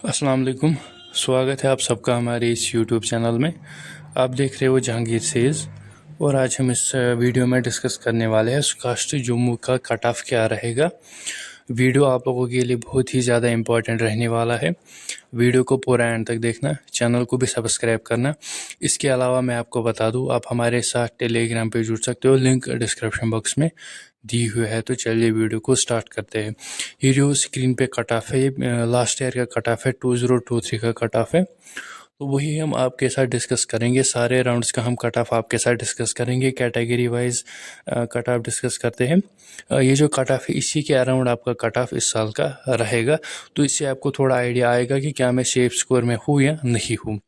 अस्सलाम वालेकुम। स्वागत है आप सबका हमारे इस यूट्यूब चैनल में। आप देख रहे हो जहांगीर सेज़ और आज हम इस वीडियो में डिस्कस करने वाले हैं कास्ट जम्मू का कट ऑफ क्या रहेगा। वीडियो आप लोगों के लिए बहुत ही ज़्यादा इम्पोर्टेंट रहने वाला है। वीडियो को पूरा एंड तक देखना, चैनल को भी सब्सक्राइब करना। इसके अलावा मैं आपको बता दूं, आप हमारे साथ टेलीग्राम पे जुड़ सकते हो, लिंक डिस्क्रिप्शन बॉक्स में दी हुई है। तो चलिए वीडियो को स्टार्ट करते हैं। ये जो स्क्रीन पे कट ऑफ है, ये लास्ट ईयर का कट ऑफ है, 2023 का कट ऑफ है। तो वही हम आपके साथ डिस्कस करेंगे। सारे राउंड्स का हम कट ऑफ आपके साथ डिस्कस करेंगे। Category wise cut off discuss करते हैं। ये जो कट ऑफ है, इसी के अराउंड आपका कट ऑफ इस साल का रहेगा। तो इससे आपको थोड़ा आइडिया आएगा कि क्या मैं सेफ स्कोर में हूँ या नहीं हूँ।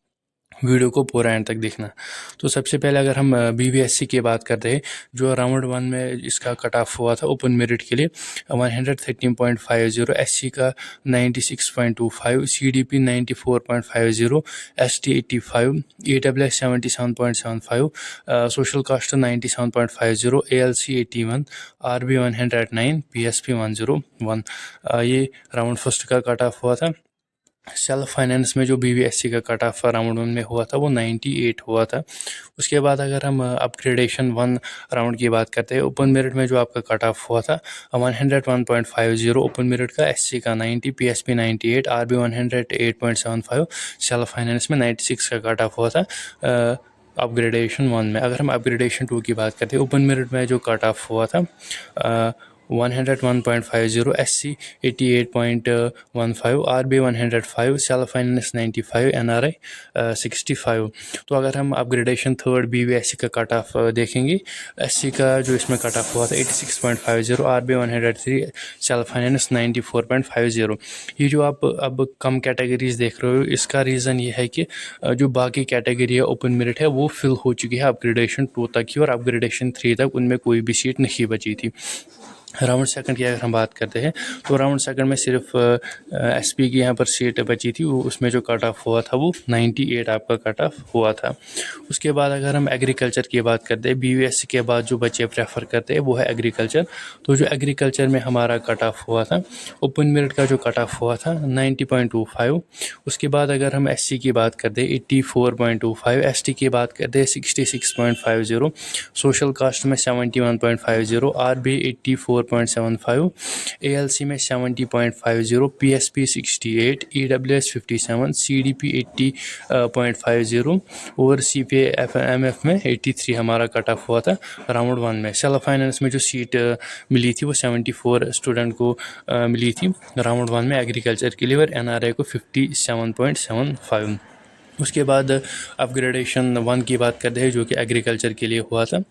वीडियो को पूरा एंड तक देखना। तो सबसे पहले अगर हम BVSC की बात करते हैं, जो राउंड 1 में इसका कट ऑफ हुआ था ओपन मेरिट के लिए 113.50, SC का 96.25, CDP 94.50, ST 85, AWS 77.75, social caste 97.50, ALC 81, RB 109, PSP 101। ये राउंड फर्स्ट का कट ऑफ हुआ था। सेल्फ फाइनेंस में जो BVSC का कट ऑफ राउंड 1 में हुआ था वो 98 हुआ था। उसके बाद अगर हम अपग्रेडेशन 1 राउंड की बात करते हैं, ओपन मेरिट में जो आपका कट ऑफ हुआ था 101.50, ओपन मेरिट का, SC का 90, PSP 98, RB 108.75, सेल्फ फाइनेंस में 96 का कट ऑफ हुआ था अपग्रेडेशन 1 में। अगर हम अपग्रेडेशन 2 की बात करते हैं, ओपन मेरिट में जो कट ऑफ हुआ था 101.50, SC 88.15, RB 105, self finance 95, NRI 65। तो अगर हम अपग्रेडेशन थर्ड BVSC का कट ऑफ देखेंगे, SC का जो इसमें कट ऑफ हुआ था 86.50, RB 103, सेल्फ फाइनेंस 94.50। ये जो आप अब कम कैटेगरीज देख रहे हो, इसका रीज़न ये है कि जो बाकी कैटेगरी है ओपन मेरिट है वो फिल हो चुकी है अपग्रेडेशन 2 तक ही, और अपग्रेडेशन 3 तक उनमें कोई भी सीट नहीं बची थी। राउंड सेकंड की अगर हम बात करते हैं, तो राउंड सेकंड में सिर्फ SP की यहाँ पर सीट बची थी। उसमें जो कट ऑफ हुआ था वो 98 आपका कट ऑफ हुआ था। उसके बाद अगर हम एग्रीकल्चर की बात करते हैं, BVSC के बाद जो बच्चे प्रेफर करते हैं वो है एग्रीकल्चर। तो जो एग्रीकल्चर में हमारा कट ऑफ हुआ था, ओपन मेरिट का जो कट ऑफ हुआ था 90.25। उसके बाद अगर हम SC की बात करते हैं 84.25, ST की बात करते हैं 66.50, सोशल कास्ट में 71.50, RB 84.75, ALC में 70.50, PSP 68, EWS 57, CDP 80.50 और CPA MF में 83 हमारा कट ऑफ हुआ था राउंड 1 में। सेल्फ फाइनेंस में जो सीट मिली थी वो 74 स्टूडेंट को मिली थी राउंड 1 में एग्रीकल्चर के लिए, और NRI को 57.75। उसके बाद अपग्रेडेशन 1 की बात करते हैं, जो कि एग्रीकल्चर के लिए हुआ था।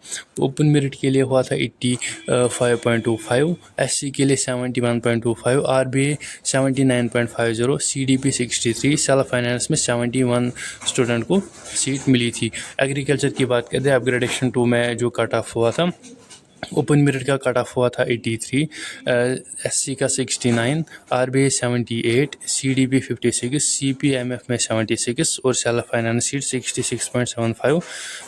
ओपन मेरिट के लिए हुआ था 85.25, SC के लिए 71.25, RBA 79.50, CDP 63, सेल्फ फाइनेंस में 71 स्टूडेंट को सीट मिली थी। एग्रीकल्चर की बात करते हैं, अपग्रेडेशन 2 में जो कट ऑफ हुआ था, ओपन मेरिट का कट ऑफ हुआ था 83, SC का 69, RBA 78, CDP 56, CPMF में 76 और सेल्फ फाइनेंस सीट 66.75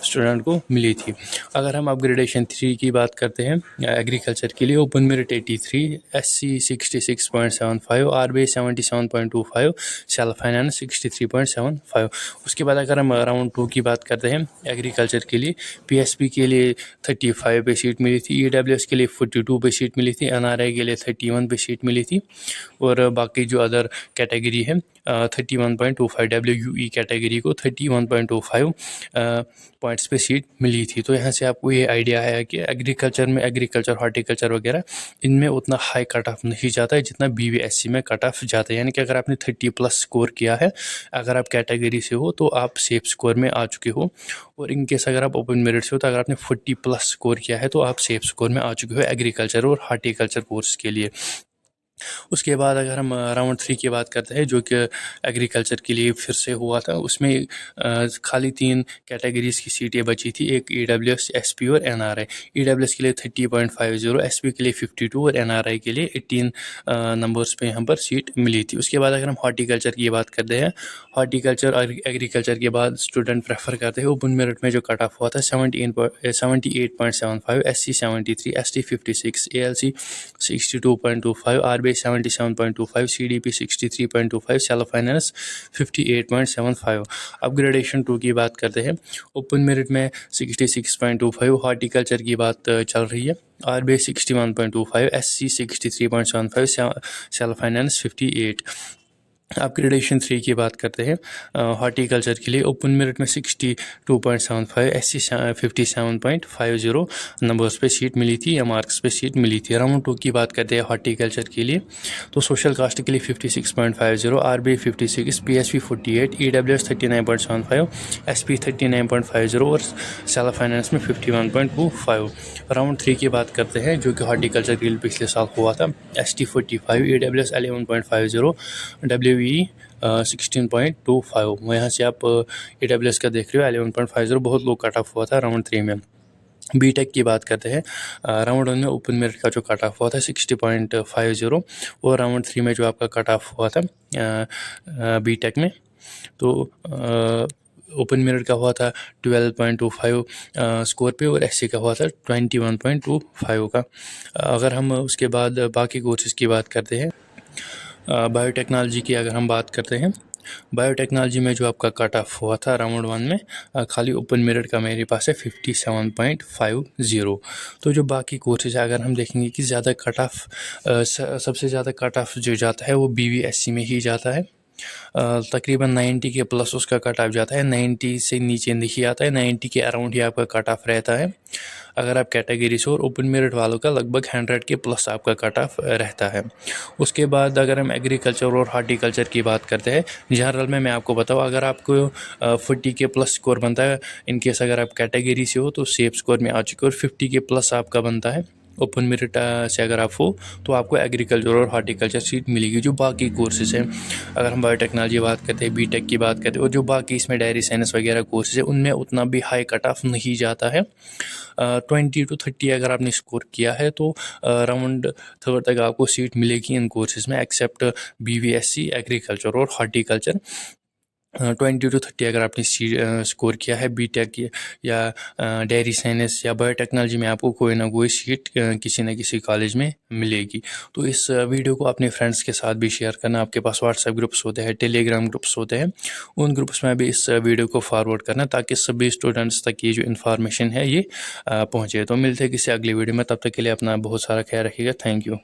स्टूडेंट को मिली थी। अगर हम अपग्रेडेशन 3 की बात करते हैं एग्रीकल्चर के लिए, open merit 83, SC 66.75, RBA 77.25, self finance 63.75। उसके बाद अगर हम राउंड 2 की बात करते हैं एग्रीकल्चर के लिए, PSP के लिए 35 पे सीट मिली थी, EWS के लिए 42 पे सीट मिली थी, NRI के लिए 31 पे सीट मिली थी, और बाकी जो अदर कैटेगरी है 31.25, WUE कैटेगरी को 31.25 पॉइंट्स पे सीट मिली थी। तो यहाँ से आपको ये आइडिया है कि एग्रीकल्चर में, एग्रीकल्चर हॉर्टिकल्चर वगैरह, इनमें उतना हाई कट ऑफ नहीं जाता है जितना BVSC में कट ऑफ जाता है। यानी कि अगर आपने 30+ स्कोर किया है, अगर आप कैटेगरी से हो तो आप सेफ स्कोर में आ चुके हो, और इनकेस अगर आप ओपन मेरिट से हो तो अगर आपने 40+ स्कोर किया है तो आप सेफ स्कोर में आ चुके हो एग्रीकल्चर और हार्टिकल्चर कोर्स के लिए। उसके बाद अगर हम राउंड 3 की बात करते हैं, जो कि एग्रीकल्चर के लिए फिर से हुआ था, उसमें खाली 3 कैटेगरीज की सीटें बची थी, एक EWS, SP और NRI। EWS के लिए 30.50, SP के लिए 52 और NRI के लिए 18 नंबर्स पे यहाँ पर सीट मिली थी। उसके बाद अगर हम हॉर्टिकल्चर की बात करते हैं, हॉर्टिकल्चर और एग्रीकल्चर के बाद स्टूडेंट प्रेफर करते हैं, ओपन मेरिट में जो कट ऑफ हुआ था 78.75, SC 73, ST 56, ALC 62.25, RB RBI 77.25, CDP 63.25, self finance 58.75। Upgradation 2 की बात करते हैं। ओपन मेरिट में 66.25, हॉर्टिकल्चर की बात चल रही है। RBI 61.25, SC 63.75, self finance 58। Upgradation 3 की बात करते हैं। हॉर्टिकल्चर के लिए ओपन मेरिट में 62.75, SC 57.50 नंबर्स पे सीट मिली थी या मार्क्स पे सीट मिली थी। राउंड 2 की बात करते हैं हॉर्टिकल्चर के लिए, तो सोशल कास्ट के लिए 56.50, RBI 56, PSP 48, EWS 39.75, SP 39.50 और सेल्फ फाइनेंस में 51.25। राउंड 3 की बात करते हैं जो कि हॉर्टिकल्चर के लिए पिछले साल हुआ था। ST 45, EWS 11.50, WE 16.25। यहाँ से आप EWS का देख रहे हो 11.50, बहुत लो कट ऑफ हुआ था राउंड 3 में। बीटेक की बात करते हैं। राउंड 1 में ओपन मेरिट का जो कट ऑफ हुआ था 60.50 और राउंड 3 में जो आपका कट ऑफ हुआ था बीटेक में, तो ओपन मेरिट का हुआ था 12.25 स्कोर पे और SC का हुआ था 21.25 का। अगर हम उसके बाद बाकी कोर्सेज़ की बात करते हैं, बायोटेक्नोलॉजी की अगर हम बात करते हैं, बायोटेक्नोलॉजी में जो आपका कट ऑफ हुआ था राउंड 1 में, खाली ओपन मेरिट का मेरे पास है 57.50। तो जो बाकी कोर्सेज अगर हम देखेंगे कि ज़्यादा कट ऑफ, सबसे ज़्यादा कट ऑफ जो जाता है वो BVSC में ही जाता है। तकरीबन 90 के प्लस उसका कट ऑफ जाता है, 90 से नीचे नहीं आता है, 90 के अराउंड ही आपका कट ऑफ रहता है अगर आप कैटेगरी से। और ओपन मेरिट वालों का लगभग 100 के प्लस आपका कट ऑफ रहता है। उसके बाद अगर हम एग्रीकल्चर और हार्टिकल्चर की बात करते हैं, जनरल में मैं आपको बताऊँ, अगर आपको 40 के प्लस स्कोर बनता है, इनकेस अगर आप कैटेगरी से हो तो सेफ स्कोर में आ चुके, और 50 के प्लस आपका बनता है ओपन मेरिट से अगर आप हो, तो आपको एग्रीकल्चर और हार्टिकल्चर सीट मिलेगी। जो बाकी कोर्सेज हैं, अगर हम बायोटेक्नोलॉजी बात करते हैं, बीटेक की बात करते हैं, और जो बाकी इसमें डायरी साइंस वगैरह कोर्सेज है, उनमें उतना भी हाई कट ऑफ नहीं जाता है। 20 to 30 अगर आपने स्कोर किया है तो राउंड 3 तक आपको सीट मिलेगी इन कोर्सेज में, एक्सेप्ट BVSC, एग्रीकल्चर और हार्टिकल्चर। 20 to 30 अगर आपने स्कोर किया है बीटेक या डेयरी साइंस या बायोटेक्नोलॉजी में, आपको कोई ना कोई सीट किसी न किसी कॉलेज में मिलेगी। तो इस वीडियो को अपने फ्रेंड्स के साथ भी शेयर करना। आपके पास व्हाट्सएप ग्रुप्स होते हैं, टेलीग्राम ग्रुप्स होते हैं, उन ग्रुप्स में भी इस वीडियो को फॉरवर्ड करना ताकि सभी स्टूडेंट्स तक ये जो इन्फॉर्मेशन है ये पहुँचे। तो मिलते हैं किसी अगली वीडियो में, तब तक के लिए अपना बहुत सारा ख्याल रखिएगा। Thank you.